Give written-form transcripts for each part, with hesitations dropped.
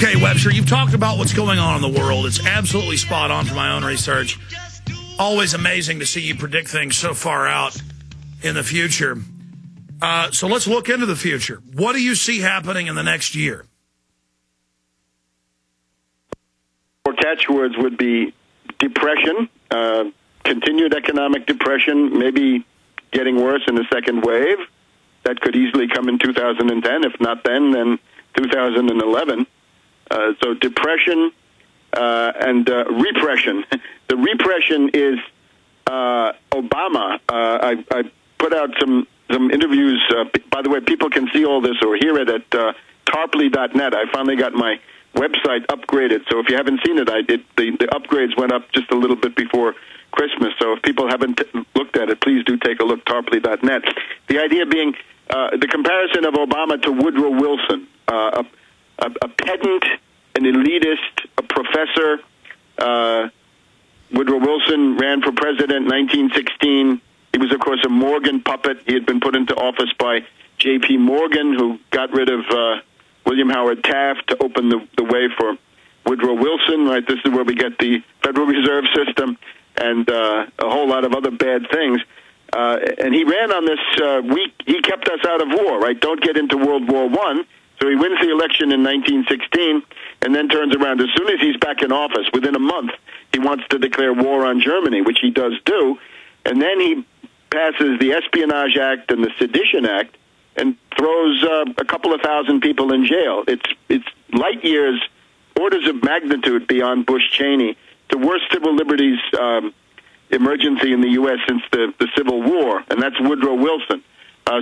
Okay, Webster, you've talked about what's going on in the world. It's absolutely spot on for my own research. Always amazing to see you predict things so far out in the future. So let's look into the future. What do you see happening in the next year? Or catchwords would be depression, continued economic depression, maybe getting worse in the second wave. That could easily come in 2010. If not then 2011. So depression and repression. The repression is Obama. I put out some interviews. By the way, people can see all this or hear it at tarpley.net. I finally got my website upgraded. So if you haven't seen it, the upgrades went up just a little bit before Christmas. So if people haven't looked at it, please do take a look, tarpley.net. The idea being the comparison of Obama to Woodrow Wilson, a pedant, an elitist, a professor. Woodrow Wilson ran for president in 1916. He was, of course, a Morgan puppet. He had been put into office by J.P. Morgan, who got rid of William Howard Taft to open the way for Woodrow Wilson. Right, this is where we get the Federal Reserve System and a whole lot of other bad things. And he ran on this. He kept us out of war. Right, don't get into World War I. So he wins the election in 1916 and then turns around. As soon as he's back in office, within a month, he wants to declare war on Germany, which he does do. And then he passes the Espionage Act and the Sedition Act and throws a couple of thousand people in jail. It's light years, orders of magnitude beyond Bush-Cheney. The worst civil liberties emergency in the U.S. since the Civil War, and that's Woodrow Wilson.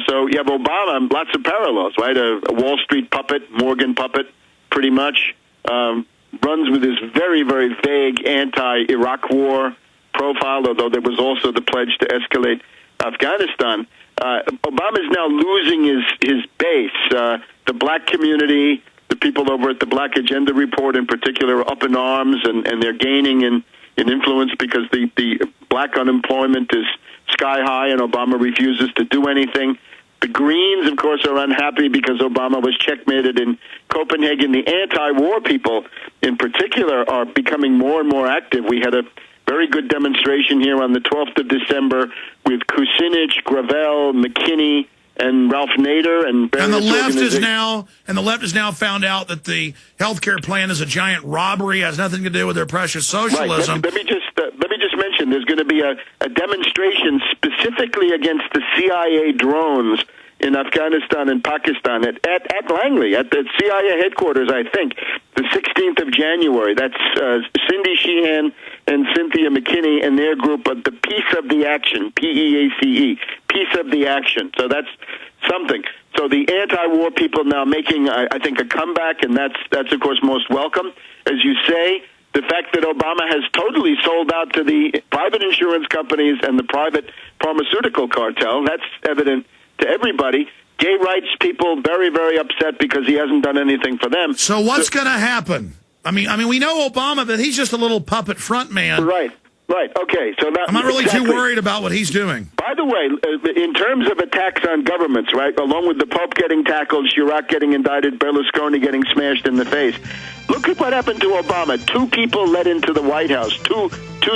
So you have Obama, lots of parallels, right? A Wall Street puppet, Morgan puppet, pretty much, runs with this very, very vague anti-Iraq war profile, although there was also the pledge to escalate Afghanistan. Obama is now losing his base. The black community, the people over at the Black Agenda Report in particular, are up in arms, and they're gaining in influence because the black unemployment is sky high, and Obama refuses to do anything. The Greens, of course, are unhappy because Obama was checkmated in Copenhagen. The anti-war people, in particular, are becoming more and more active. We had a very good demonstration here on the 12th of December with Kucinich, Gravel, McKinney, and Ralph Nader, and the left is now found out that the health care plan is a giant robbery, has nothing to do with their precious socialism. Right. Let me just mention, there's going to be a demonstration specifically against the CIA drones in Afghanistan and Pakistan at Langley, at the CIA headquarters, I think, the 16th of January. That's Cindy Sheehan and Cynthia McKinney and their group of the Peace of the Action, P-E-A-C-E, Peace of the Action. So that's something. So the anti-war people now making, I think, a comeback, and that's of course most welcome. As you say, the fact that Obama has totally sold out to the private insurance companies and the private pharmaceutical cartel, that's evident to everybody. Gay rights people very, very upset because he hasn't done anything for them. So what's going to happen? I mean, we know Obama, but he's just a little puppet front man. Right. Okay. So now, I'm not really too worried about what he's doing. By the way, in terms of attacks on governments, right, along with the Pope getting tackled, Chirac getting indicted, Berlusconi getting smashed in the face, look at what happened to Obama. 2 people led into the White House, two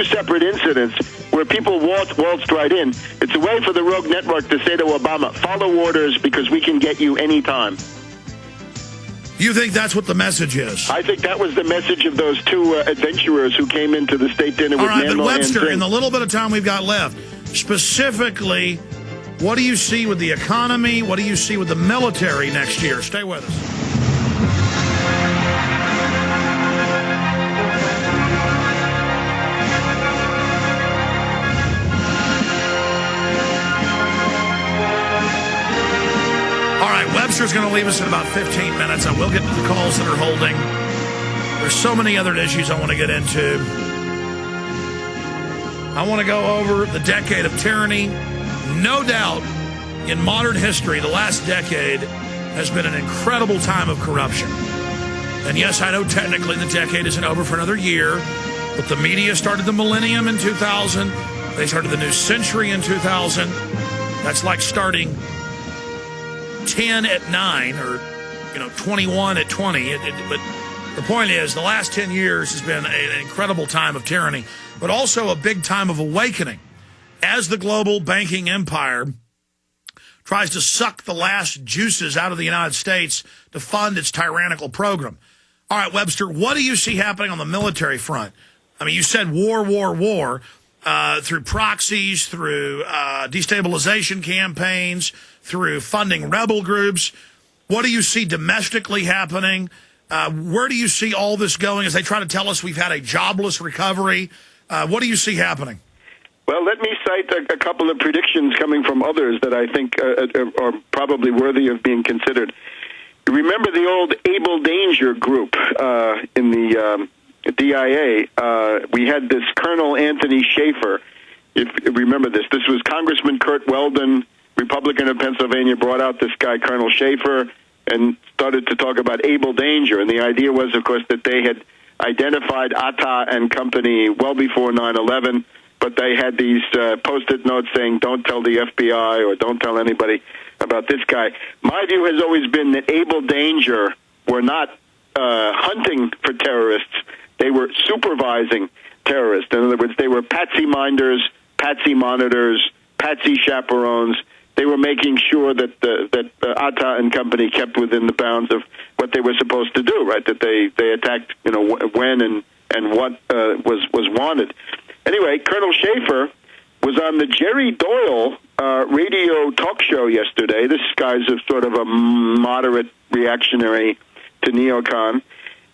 separate incidents where people waltzed right in. It's a way for the rogue network to say to Obama, follow orders because we can get you anytime. You think that's what the message is? I think that was the message of those 2 adventurers who came into the state dinner with All right, Manmo but Webster, and in the little bit of time we've got left, specifically, what do you see with the economy? What do you see with the military next year? Stay with us. Webster's going to leave us in about 15 minutes. I will get to the calls that are holding. There's so many other issues I want to get into. I want to go over the decade of tyranny. No doubt, in modern history, the last decade has been an incredible time of corruption. And yes, I know technically the decade isn't over for another year, but the media started the millennium in 2000. They started the new century in 2000. That's like starting 10 at 9 or 21 at 20. But The point is, the last 10 years has been an incredible time of tyranny, but also a big time of awakening as the global banking empire tries to suck the last juices out of the United States to fund its tyrannical program. All right, Webster, what do you see happening on the military front? I mean, you said war, through proxies, through destabilization campaigns, through funding rebel groups. What do you see domestically happening? Where do you see all this going as they try to tell us we've had a jobless recovery? What do you see happening? Well, let me cite a couple of predictions coming from others that I think are probably worthy of being considered. Remember the old Able Danger group in the DIA? We had this Colonel Anthony Schaefer. If you remember this was Congressman Kurt Weldon, Republican of Pennsylvania, brought out this guy, Colonel Schaefer, and started to talk about Able Danger. And the idea was, of course, that they had identified Atta and company well before 9/11, but they had these Post-it notes saying, don't tell the FBI or don't tell anybody about this guy. My view has always been that Able Danger were not hunting for terrorists. They were supervising terrorists. In other words, they were patsy minders, patsy monitors, patsy chaperones. They were making sure that Atta and company kept within the bounds of what they were supposed to do, right? That they attacked, when and what was wanted. Anyway, Colonel Schaefer was on the Jerry Doyle radio talk show yesterday. This guy's sort of a moderate reactionary to neocon.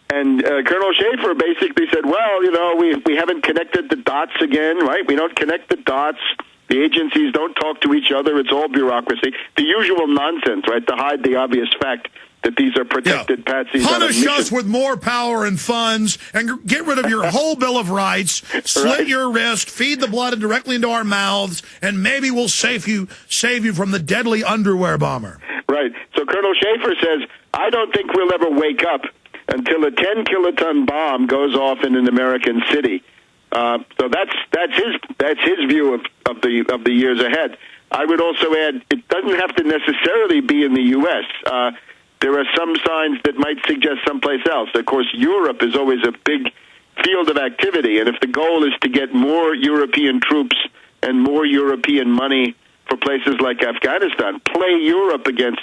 And Colonel Schaefer basically said, well, we haven't connected the dots again, right? We don't connect the dots. The agencies don't talk to each other. It's all bureaucracy. The usual nonsense, right, to hide the obvious fact that these are protected patsies. Punish us with more power and funds and get rid of your whole Bill of Rights, slit your wrist, feed the blood directly into our mouths, and maybe we'll save you from the deadly underwear bomber. Right. So Colonel Schaefer says, I don't think we'll ever wake up until a 10-kiloton bomb goes off in an American city. So that's his view of the years ahead. I would also add, it doesn't have to necessarily be in the U.S. There are some signs that might suggest someplace else. Of course, Europe is always a big field of activity, and if the goal is to get more European troops and more European money for places like Afghanistan, play Europe against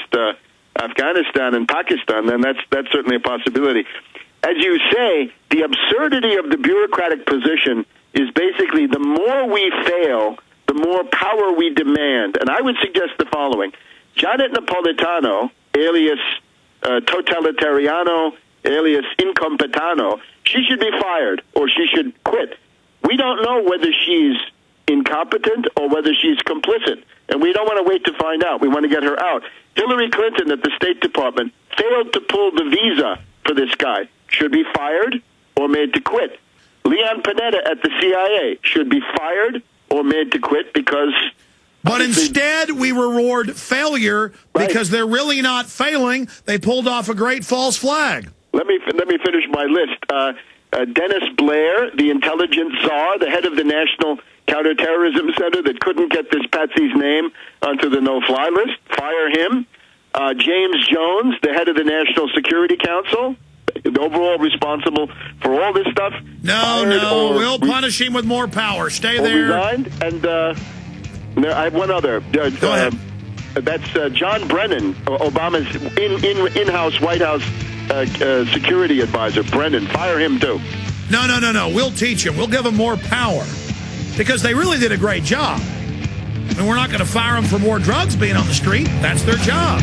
Afghanistan and Pakistan, then that's certainly a possibility. As you say, the absurdity of the bureaucratic position is basically the more we fail, the more power we demand. And I would suggest the following. Janet Napolitano, alias Totalitariano, alias Incompetano, she should be fired or she should quit. We don't know whether she's incompetent or whether she's complicit, and we don't want to wait to find out. We want to get her out. Hillary Clinton at the State Department failed to pull the visa for this guy. Should be fired or made to quit. Leon Panetta at the CIA should be fired or made to quit because... But instead, we reward failure because they're really not failing. They pulled off a great false flag. Let me finish my list. Dennis Blair, the intelligence czar, the head of the National Counterterrorism Center that couldn't get this patsy's name onto the no-fly list, fire him. James Jones, the head of the National Security Council, overall responsible for all this stuff. No, we'll punish him with more power. Stay there. Resigned. And I have one other. Go ahead. That's John Brennan, Obama's in-house White House security advisor. Brennan, fire him too. No. We'll teach him. We'll give him more power because they really did a great job. I mean, we're not going to fire them for more drugs being on the street. That's their job.